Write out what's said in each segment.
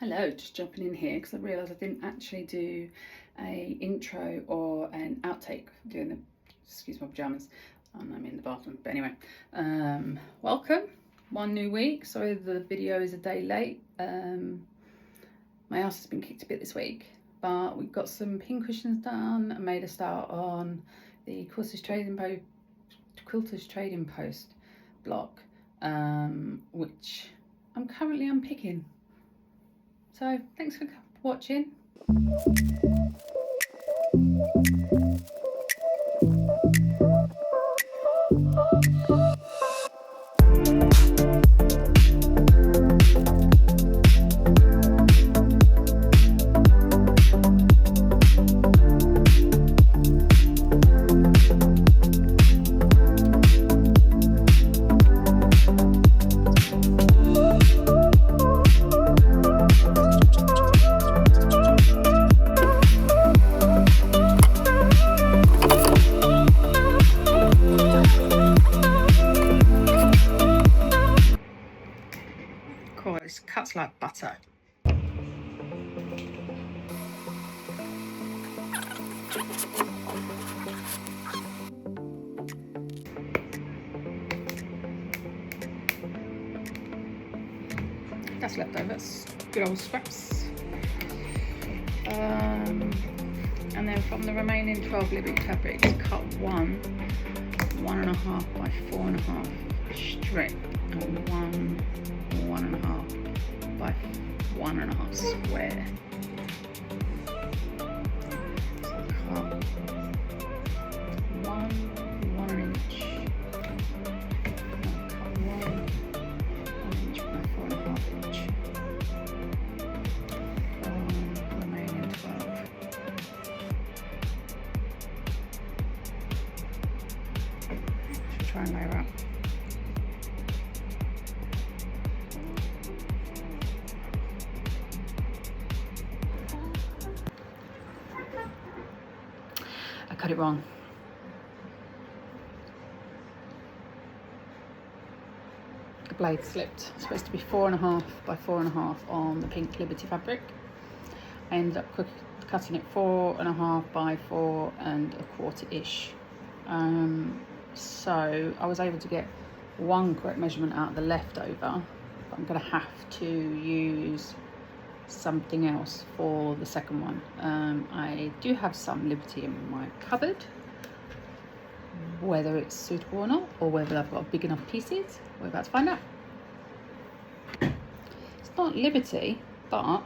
Hello, just jumping in here because I realised I didn't actually do a intro or an outtake doing the, excuse my pyjamas, and I'm in the bathroom, but anyway, welcome, one new week. Sorry the video is a day late. My house has been kicked a bit this week, but we've got some pin cushions done and made a start on the Quilters Trading Post block, which I'm currently unpicking. So thanks for watching. It cuts like butter. That's leftovers, good old scraps. And then from the remaining 12 Liberty fabrics, cut 1.5 by 4.5 strip and 1.5 by 1.5 square. So cut 1 inch. Cut 1 inch by 4.5 inch. Remaining 12. Should try and layer up. I cut it wrong. The blade slipped. It's supposed to be 4.5 by 4.5 on the pink Liberty fabric. I ended up cutting it 4.5 by 4.25-ish. So I was able to get one correct measurement out of the leftover, but I'm going to have to use something else for the second one. I do have some Liberty in my cupboard. Whether it's suitable or not, or whether I've got big enough pieces, we're about to find out. It's not Liberty, but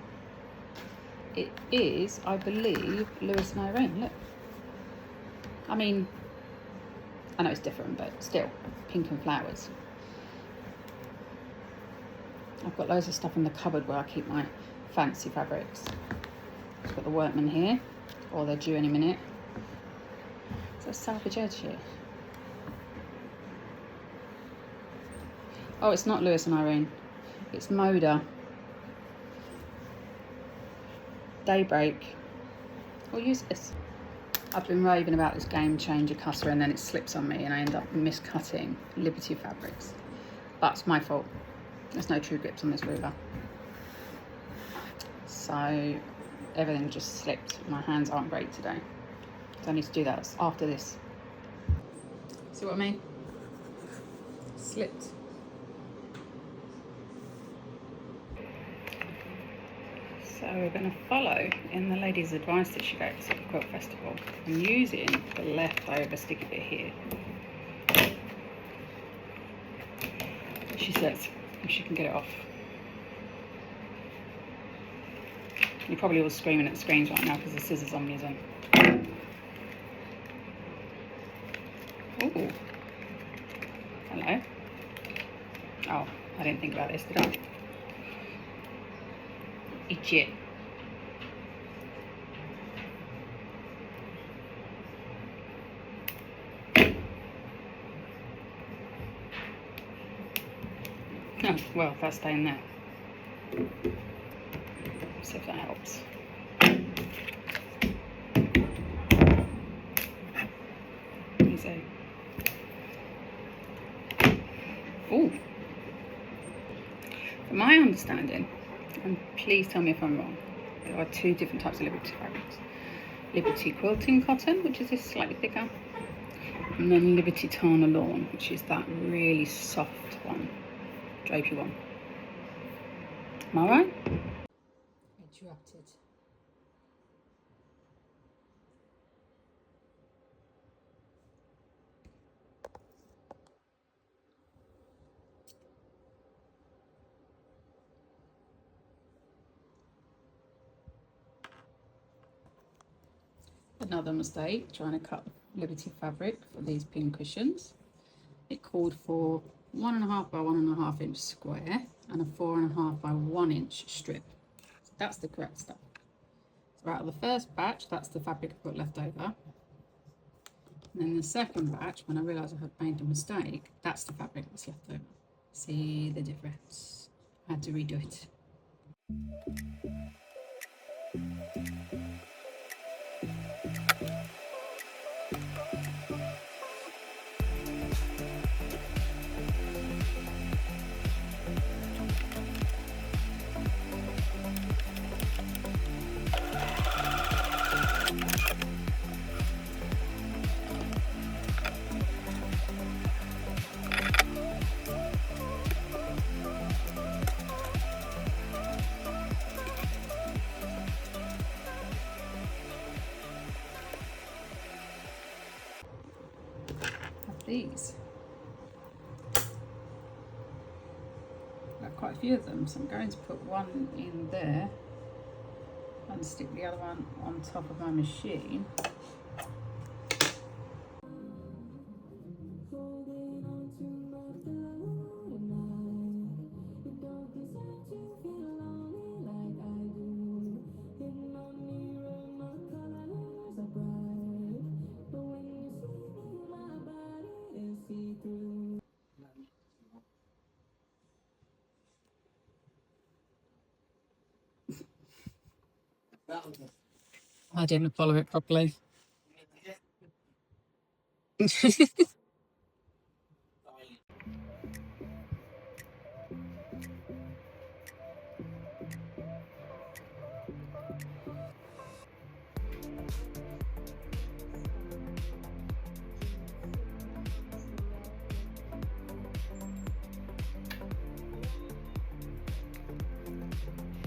it is, I believe, Louise and Irene. Look, I mean, I know it's different, but still, pink and flowers. I've got loads of stuff in the cupboard where I keep my fancy fabrics. I've got the workmen here, or they're due any minute. Is that salvage edge here? Oh, it's not Louise and Irene. It's Moda. Daybreak. We'll use this. I've been raving about this game changer cutter and then it slips on me and I end up miscutting Liberty fabrics. That's my fault. There's no true grips on this ruler. So everything just slipped. My hands aren't great today. So I need to do that after this. See what I mean? Slipped. So we're going to follow in the lady's advice that she gave us at the Quilt Festival. I'm using the leftover sticky bit here. She says if she can get it off. You're probably all screaming at the screens right now because the scissors I'm using. Ooh. Hello. Oh, I didn't think about this, did I? Idiot. Oh, well, that's staying there. See if that helps. Easy. Ooh. From my understanding, And please tell me if I'm wrong. There are two different types of Liberty fabrics. Liberty Quilting Cotton, which is this slightly thicker, and then Liberty Tana Lawn, which is that really soft one, drapey one. Am I right? Interrupted. Another mistake, trying to cut Liberty fabric for these pin cushions. It called for 1.5 by 1.5 inch square and a 4.5 by 1 inch strip. That's the correct stuff. So out of the first batch, that's the fabric I put left over. And then the second batch, when I realised I had made a mistake, that's the fabric that's left over. See the difference? I had to redo it. These. Got quite a few of them, so I'm going to put one in there and stick the other one on top of my machine. I didn't follow it properly.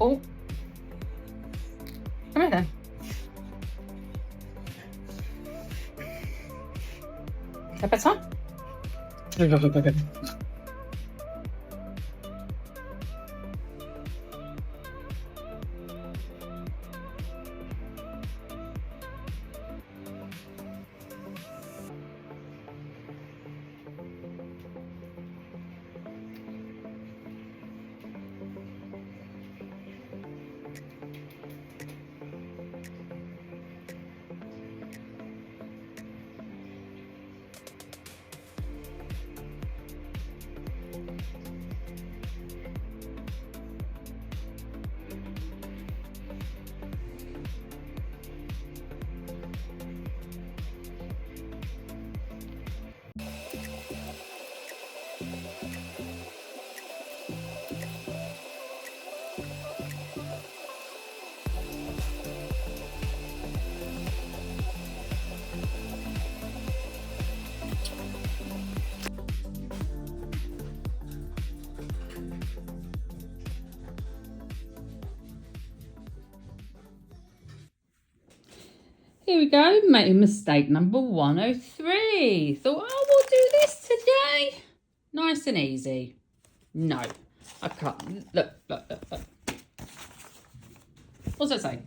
Oh, come here then. Is that better? Here we go, making mistake number 103. Thought, oh, we'll do this today. Nice and easy. No, I can't. Look. What's that say?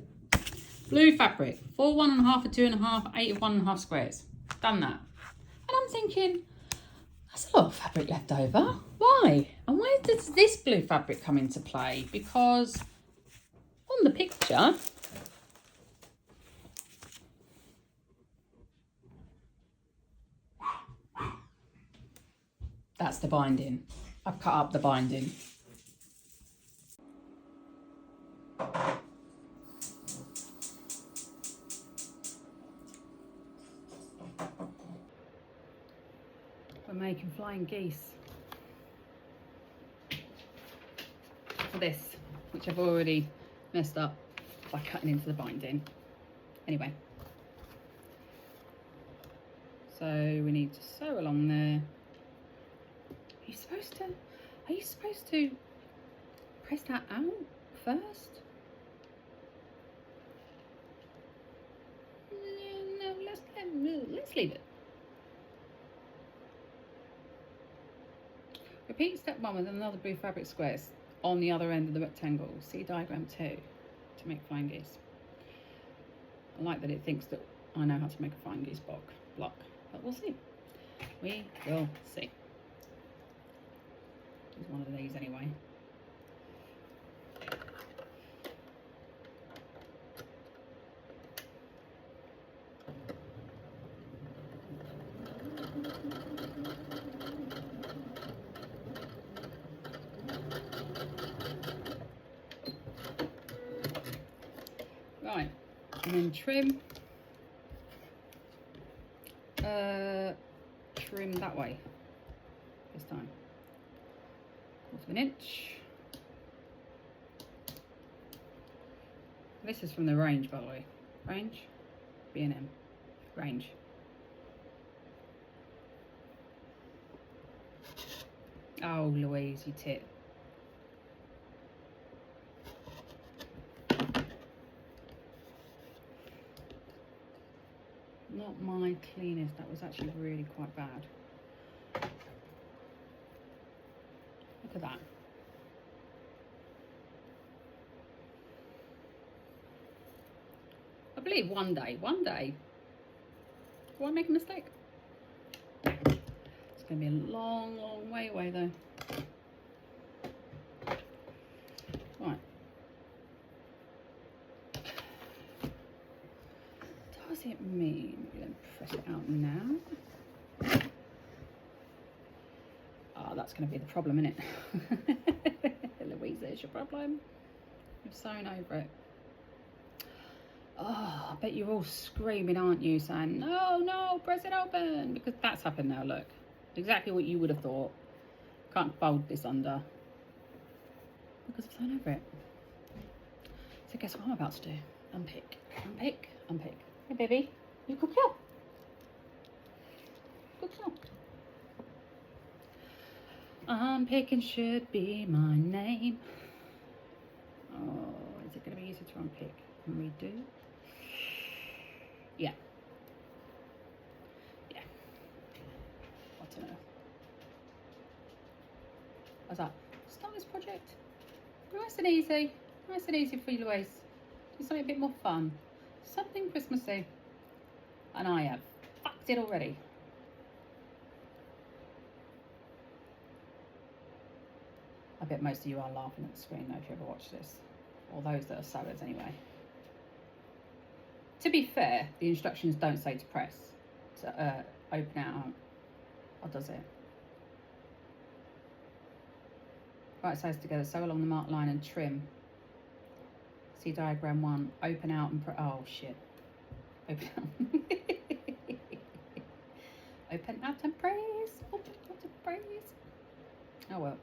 Blue fabric, 4 1.5 of 2.5, 8 of 1.5 squares. Done that. And I'm thinking, that's a lot of fabric left over. Why? And where does this blue fabric come into play? Because on the picture, that's the binding. I've cut up the binding. We're making flying geese for this. which I've already messed up by cutting into the binding. Anyway, so we need to sew along there. Are you supposed to press that out first? No, let's leave it. Repeat step 1 with another blue fabric squares on the other end of the rectangle. See diagram 2 to make flying geese. I like that it thinks that I know how to make a flying geese block, but we'll see. We will see. Use one of these anyway. Right, and then trim. Trim that way this time. 1/4 inch. This is from the range, by the way. Range, B&M, range. Oh, Louise, you tit. Not my cleanest, that was actually really quite bad. Look at that. I believe one day, will I make a mistake? It's going to be a long, long way away though. Right. Does it mean we're going to press it out now? Oh, that's going to be the problem, isn't it? Louise, there's your problem. You've sewn over it. Oh, I bet you're all screaming, aren't you, saying, no, no, press it open, because that's happened now, look. Exactly what you would have thought. Can't fold this under, because I've sewn over it. So guess what I'm about to do? Unpick, unpick, unpick. Hey, baby, you could kill. Good kill. Unpicking should be my name. Oh, is it going to be easy to unpick and redo? Yeah. Yeah. I don't know. How's that? Start this project. Nice and easy. Nice and easy for you, Louise. Do something a bit more fun. Something Christmassy. And I have fucked it already. I bet most of you are laughing at the screen though if you ever watch this. Or those that are sewers anyway. To be fair, the instructions don't say to press, to open it out. Or does it? Right sides together, sew along the marked line and trim. See diagram 1, open out and oh shit. Open out. Open out and press. Open out and press. Oh well.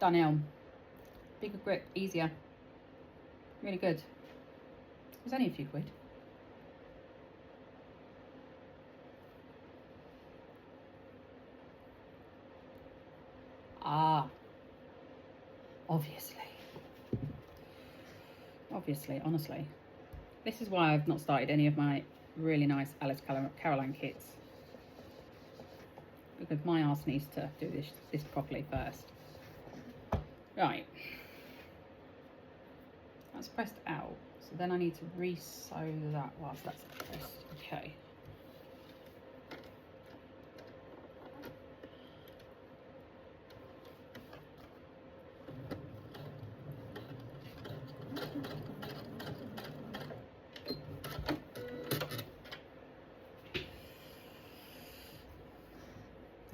Done now. Bigger grip, easier. Really good. It was only a few quid. Ah. Obviously, honestly. This is why I've not started any of my really nice Alice Caroline kits. Because my arse needs to do this properly first. Right. That's pressed out. So then I need to re-sew that whilst that's pressed. Okay.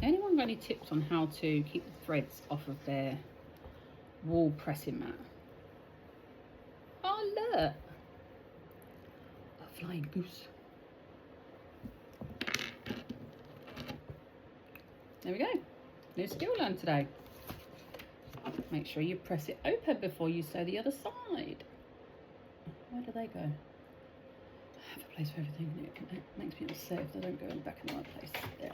Anyone got any tips on how to keep the threads off of their wall pressing mat? Oh look, a flying goose. There we go, new skill learned today. Make sure you press it open before you sew the other side. Where do they go? I have a place for everything. It makes me upset if they don't go back in the right place. There.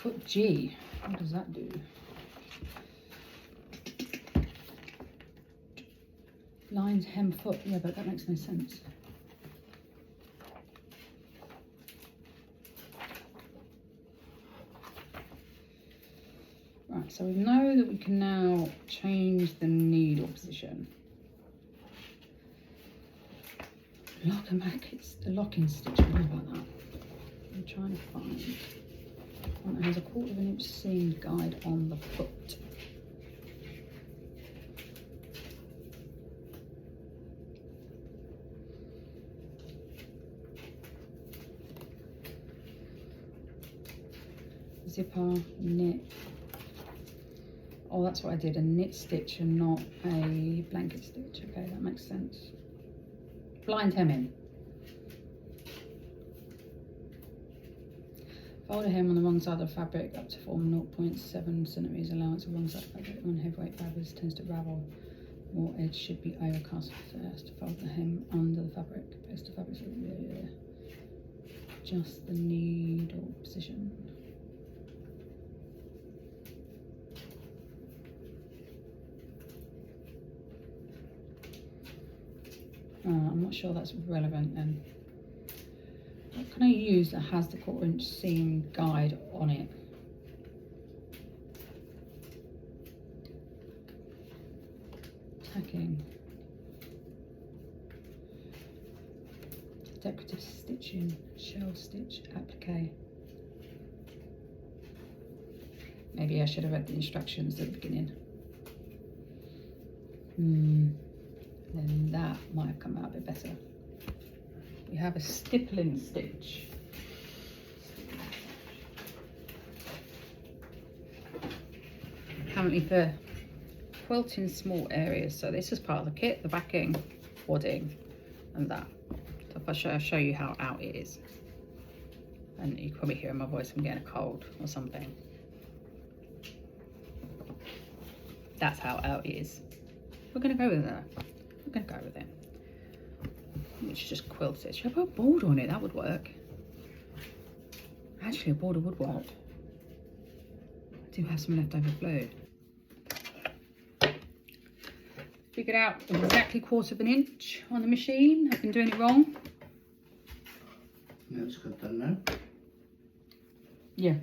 Foot G, what does that do? Lines hem foot, yeah, but that makes no sense. Right, so we know that we can now change the needle position. The locking stitch, what about that? I'm trying to find one that has a 1/4 inch seam guide on the foot. Zipper, knit. Oh, that's what I did, a knit stitch and not a blanket stitch. Okay, that makes sense. Blind hemming. Fold a hem on the wrong side of the fabric up to form 0.7 centimeters allowance of wrong side of fabric. When heavyweight fabrics tends to ravel, more edge should be overcast first. Fold the hem under the fabric. Place the fabric just the needle position. I'm not sure that's relevant then. What can I use that has the 1/4 inch seam guide on it? Tacking. Decorative stitching, shell stitch, applique. Maybe I should have read the instructions at the beginning. Then that might have come out a bit better. We have a stippling stitch. Apparently for quilting small areas. So this is part of the kit, the backing, wadding, and that. So if I show you how out it is. And you can probably hear in my voice I'm getting a cold or something. That's how out it is. We're gonna go with that. We're gonna go with it. Which is just quilted. Should I put a border on it? That would work. Actually, a border would work. I do have some leftover glue. Figured out exactly 1/4 inch on the machine. I've been doing it wrong. That's good then, no? Yeah.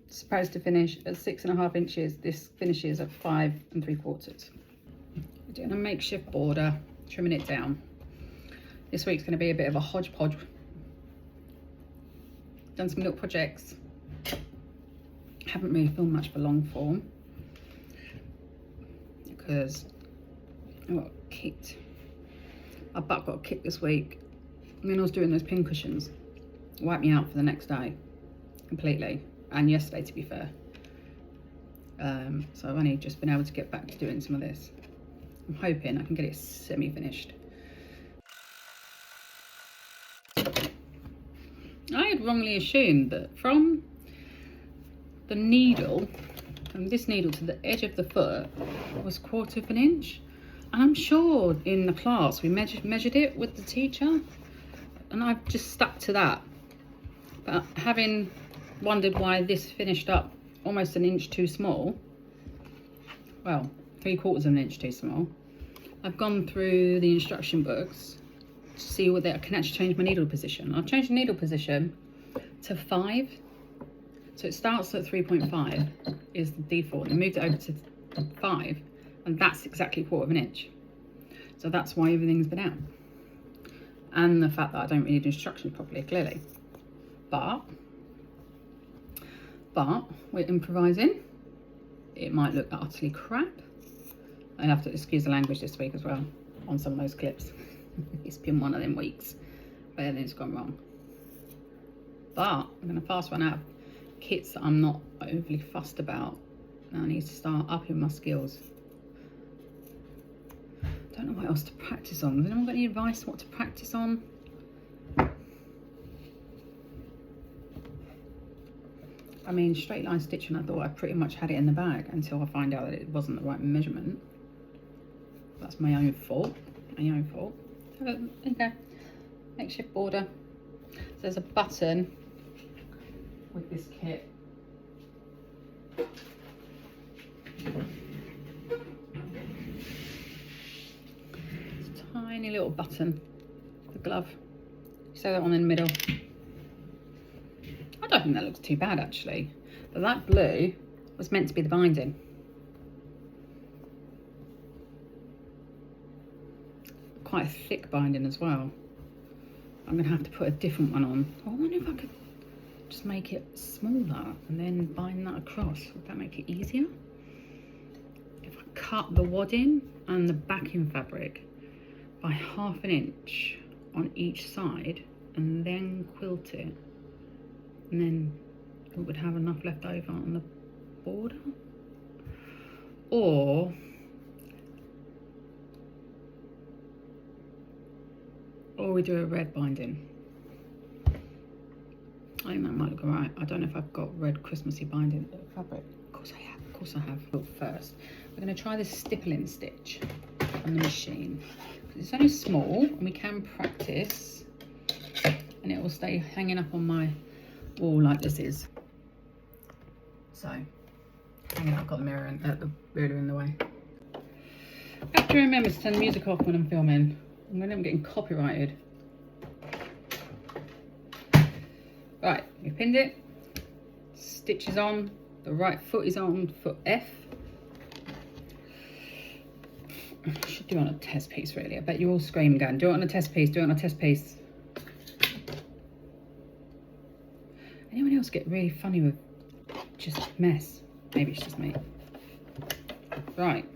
Supposed to finish at 6.5 inches. This finishes at 5 3/4. We're doing a makeshift border, trimming it down. This week's going to be a bit of a hodgepodge. Done some little projects. Haven't really filmed much for long form because I got kicked. My butt got kicked this week. And then I was doing those pin cushions. It wiped me out for the next day completely. And yesterday, to be fair. So I've only just been able to get back to doing some of this. I'm hoping I can get it semi-finished. I had wrongly assumed that from the needle, from this needle to the edge of the foot was 1/4 inch. And I'm sure in the class we measured it with the teacher. and I've just stuck to that. But having wondered why this finished up almost an inch too small, well, 3/4 of an inch too small, I've gone through the instruction books to see whether I can actually change my needle position. I've changed the needle position to 5. So it starts at 3.5 is the default. I moved it over to 5, and that's exactly 1/4 of an inch. So that's why everything's been out. And the fact that I don't read instructions properly, clearly. But we're improvising. It might look utterly crap. I have to excuse the language this week as well on some of those clips. It's been one of them weeks where everything's gone wrong. But I'm going to fast run out of kits that I'm not overly fussed about. Now I need to start upping my skills. Don't know what else to practice on. Has anyone got any advice what to practice on? I mean, straight line stitching, I thought I pretty much had it in the bag until I find out that it wasn't the right measurement. That's my own fault. My own fault. Okay. Makeshift border. So there's a button with this kit. It's a tiny little button, the glove. Sew that one in the middle. I don't think that looks too bad actually, but that blue was meant to be the binding. Quite a thick binding as well. I'm gonna have to put a different one on. I wonder if I could just make it smaller and then bind that across. Would that make it easier? If I cut the wadding and the backing fabric by 1/2 an inch on each side and then quilt it, and then it would have enough left over on the border. Or we do a red binding. I think that might look alright. I don't know if I've got red Christmassy binding fabric. Of course I have, of course I have. But first, we're going to try this stippling stitch on the machine. It's only small and we can practice, and it will stay hanging up on my wall like this is. So, hanging up, I've got the mirror and the ruler in the way. I have to remember to turn the music off when I'm filming. I'm going to end up getting copyrighted. Right, we pinned it. Stitch is on. The right foot is on foot F. I should do it on a test piece really. I bet you're all screaming going, do it on a test piece, do it on a test piece. Anyone else get really funny with just mess? Maybe it's just me. Right.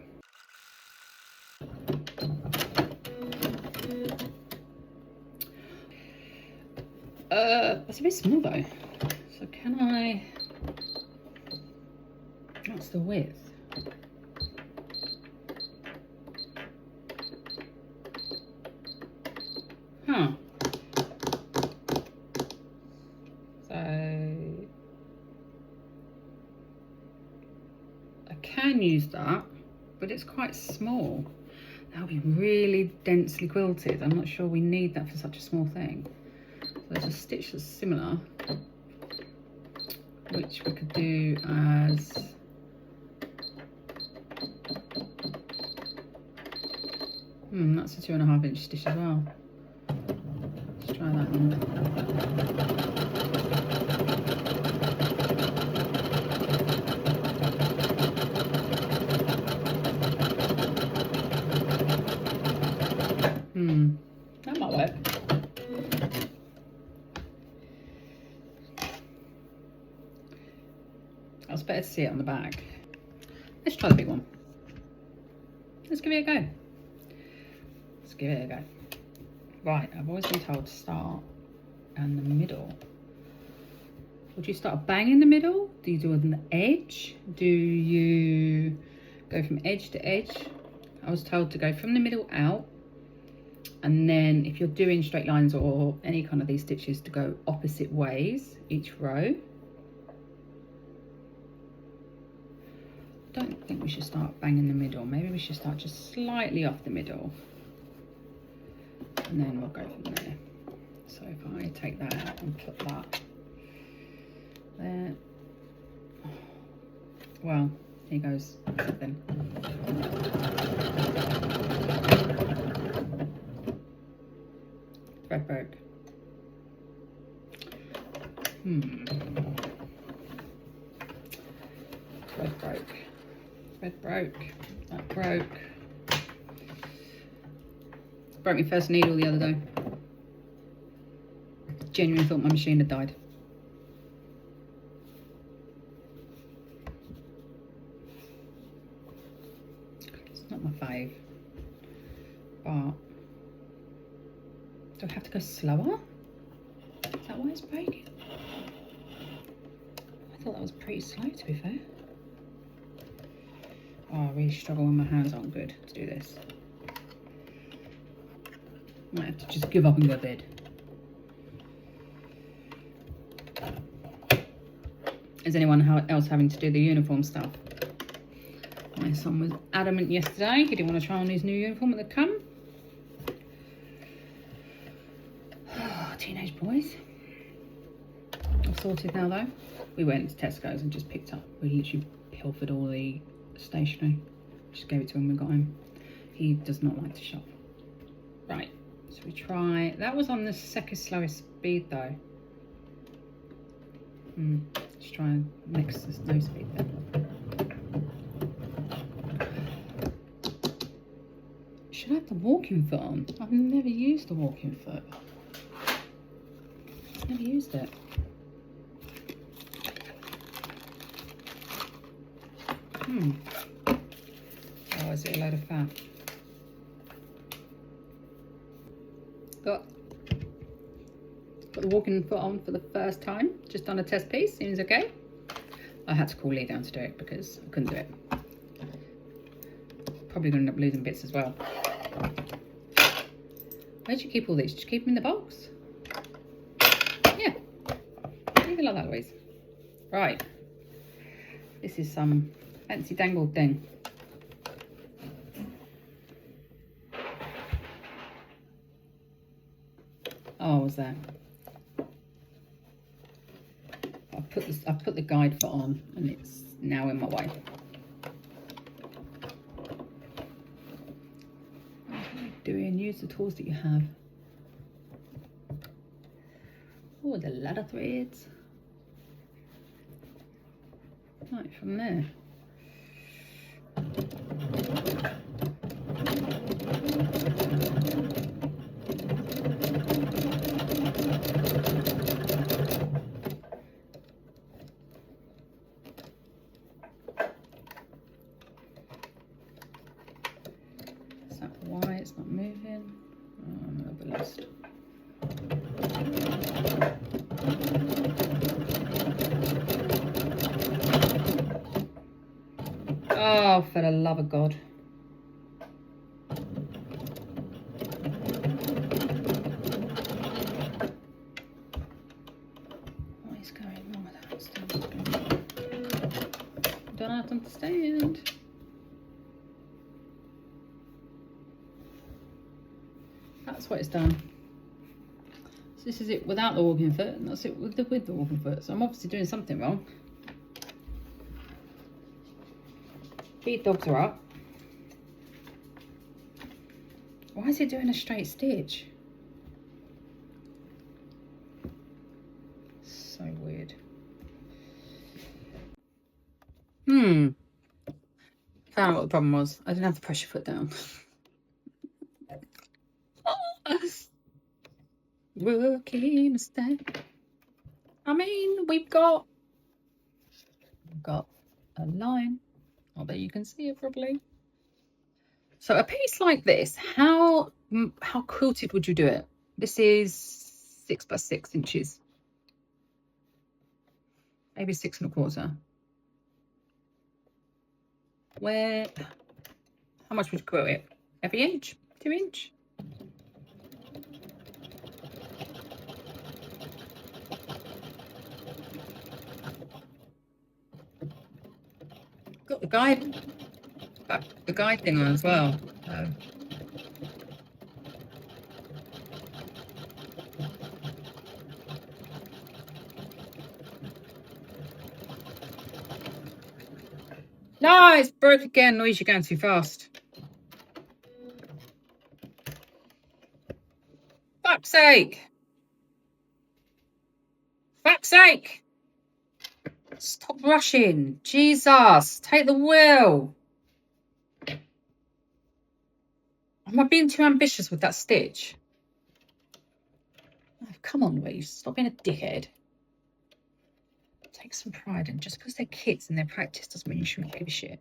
That's a bit small though. So can I, what's the width? Huh. So I can use that, but it's quite small. That'll be really densely quilted. I'm not sure we need that for such a small thing. So there's a stitch that's similar, which we could do as that's a 2.5 inch stitch as well. Let's try that one. That might work. It's better to see it on the back. Let's try the big one. Let's give it a go. Let's give it a go. Right, I've always been told to start in the middle. Would you start bang in the middle? Do you do it on the edge? Do you go from edge to edge? I was told to go from the middle out, and then if you're doing straight lines or any kind of these stitches, to go opposite ways each row. I don't think we should start bang in the middle. Maybe we should start just slightly off the middle, and then we'll go from there. So take that out and put that there. Well, here goes something. Thread broke. Thread broke. Thread broke. That broke. Broke my first needle the other day. Genuinely thought my machine had died. It's not my fave. But do I have to go slower? Is that why it's breaking? I thought that was pretty slow, to be fair. Oh, I really struggle when my hands aren't good to do this. Might have to just give up and go to bed. Is anyone else having to do the uniform stuff? My son was adamant yesterday. He didn't want to try on his new uniform at the come. Oh, teenage boys. All sorted now though. We went to Tesco's and just picked up. We literally pilfered all the stationery. Just gave it to him when we got home. He does not like to shop. Right. So we try, that was on the second slowest speed though. Let's try and mix this no speed then. Should I have the walking foot on? I've never used the walking foot. Never used it. Oh, is it a load of fat? Got the walking foot on for the first time, just on a test piece. Seems okay. I had to call Lee down to do it because I couldn't do it. Probably gonna end up losing bits as well. Where'd you keep all these? Did you keep them in the box? Yeah. Leave it like that, Louise. Right. This is some fancy dangled thing. Oh, was there? I put the guide foot on and it's now in my way. What are you doing? Use the tools that you have. Oh, the ladder threads. Right, from there. Is that why it's not moving? Oh, I'm a little bit lost. Oh, for the love of God. What is going on with that stuff? Don't understand. That's what it's done. So this is it without the walking foot, and that's it with the walking foot. So I'm obviously doing something wrong. Feed dogs are up. Why is it doing a straight stitch? So weird. Found out what the problem was. I didn't have to press your foot down. Rookie mistake. I mean, we've got a line. Although you can see it probably. So a piece like this, how quilted would you do it? This is 6 by 6 inches. Maybe 6 1/4. Where? How much would you quilt it? Every inch? 2 inch? Got the guide thing on as well. No, it's broke again. Louise, you're going too fast. Fuck's sake. Fuck's sake. Stop rushing. Jesus. Take the wheel. Am I being too ambitious with that stitch? Oh, come on, Louise. Stop being a dickhead. Take some pride in just because they're kids and their practice doesn't mean you shouldn't give a shit.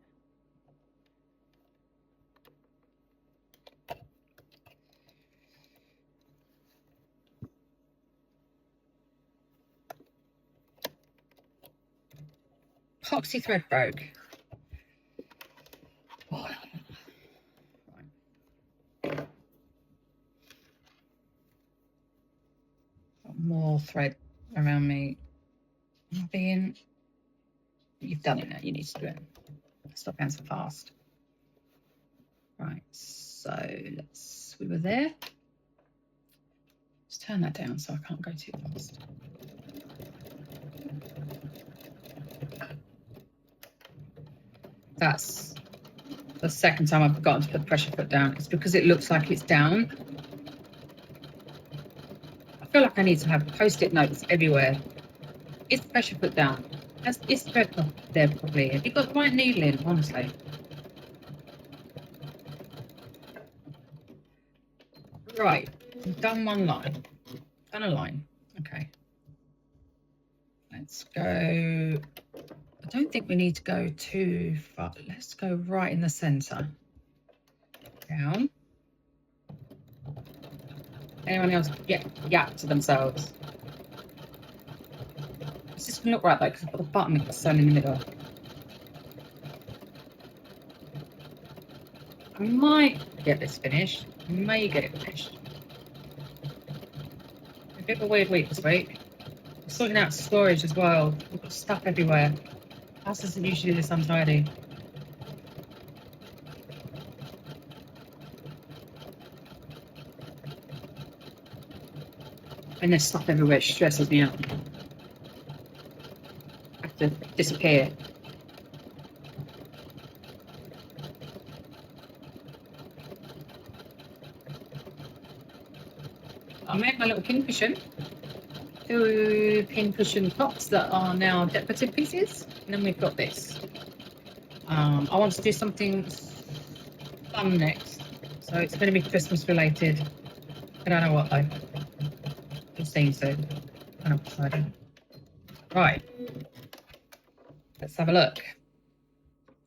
Epoxy thread broke. Oh, right. Got more thread around me. Am I being... You've done it now. You need to do it. Stop going so fast. Right, so we were there. Let's turn that down so I can't go too fast. That's the second time I've forgotten to put the pressure foot down. It's because it looks like it's down. I feel like I need to have post-it notes everywhere. Is the pressure foot down? Is the thread there properly? Have you got the right needle in, honestly? Right, I've done one line. Done a line. Okay. Let's go. I don't think we need to go too far. Let's go right in the centre. Down. Anyone else get yap to themselves? This doesn't look right though because I've got the button sewn in the middle. I might get this finished. I may get it finished. A bit of a weird week this week. I'm sorting out storage as well. We've got stuff everywhere. House isn't usually this untidy. And there's stuff everywhere. It stresses me out. I have to disappear. I made my little pin cushion. 2 pin cushion tops that are now decorative pieces. And then we've got this. I want to do something fun next. So it's going to be Christmas related. I don't know what though. We'll see soon. Kind of deciding. Right. Let's have a look.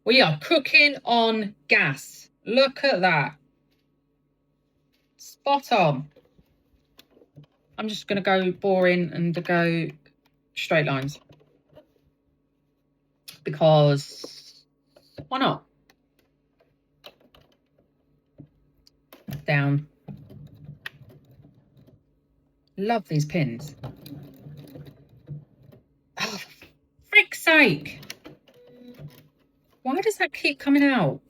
We are cooking on gas. Look at that. Spot on. I'm just going to go boring and go straight lines. Because why not? Down. Love these pins. Oh, for frick's sake. Why does that keep coming out?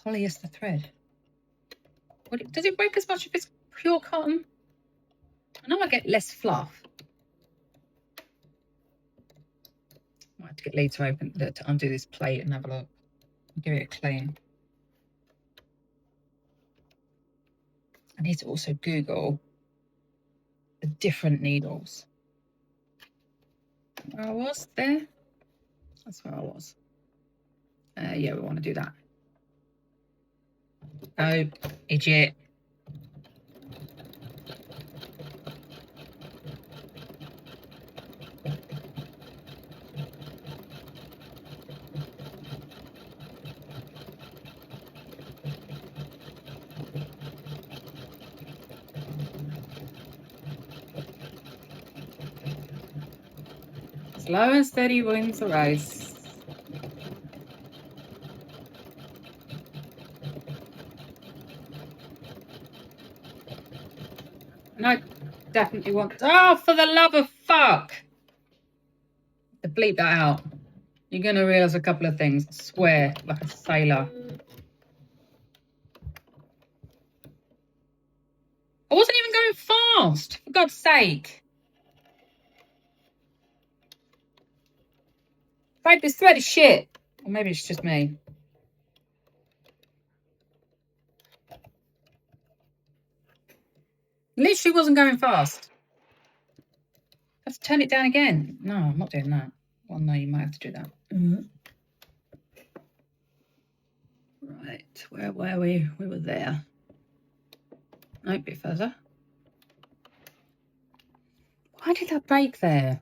Polyester thread. Does it break as much if it's pure cotton? I know I get less fluff. Might have to get Lee to undo this plate and have a look. Give it a clean. I need to also Google the different needles. Where I was there. That's where I was. Yeah, we want to do that. Oh, idiot. Slow and steady wins the race. And I definitely want... Oh, for the love of fuck! To bleep that out. You're going to realise a couple of things. I swear, like a sailor. I wasn't even going fast, for God's sake. Babe, this thread is shit. Or maybe it's just me. Literally wasn't going fast. I have to turn it down again. No, I'm not doing that. Well, no, you might have to do that. Right, where were we? We were there. No, a bit further. Why did that break there?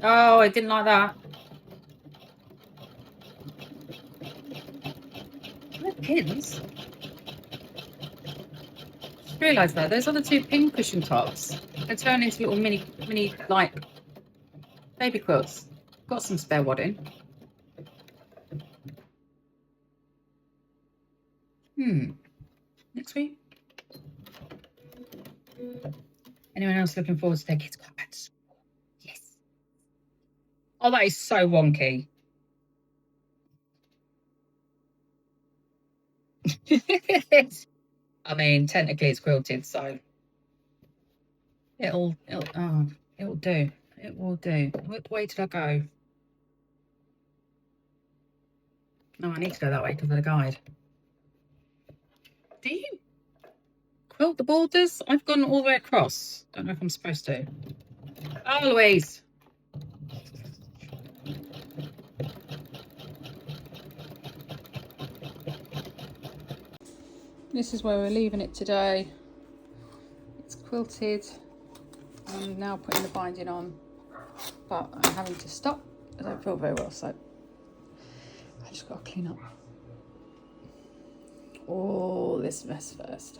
Oh, I didn't like that. No pins. Just realised that those other two pin cushion tops, they turn into little mini like baby quilts. Got some spare wadding. Next week. Anyone else looking forward to their kids going back to school? Yes. Oh, that is so wonky. I mean, technically it's quilted, so it'll do. It will do. What way did I go? No, I need to go that way because of the guide. Do you quilt the borders? I've gone all the way across. Don't know if I'm supposed to. Oh, Louise. This is where we're leaving it today. It's quilted. I'm now putting the binding on, but I'm having to stop. I don't feel very well, so I just got to clean up all this mess first.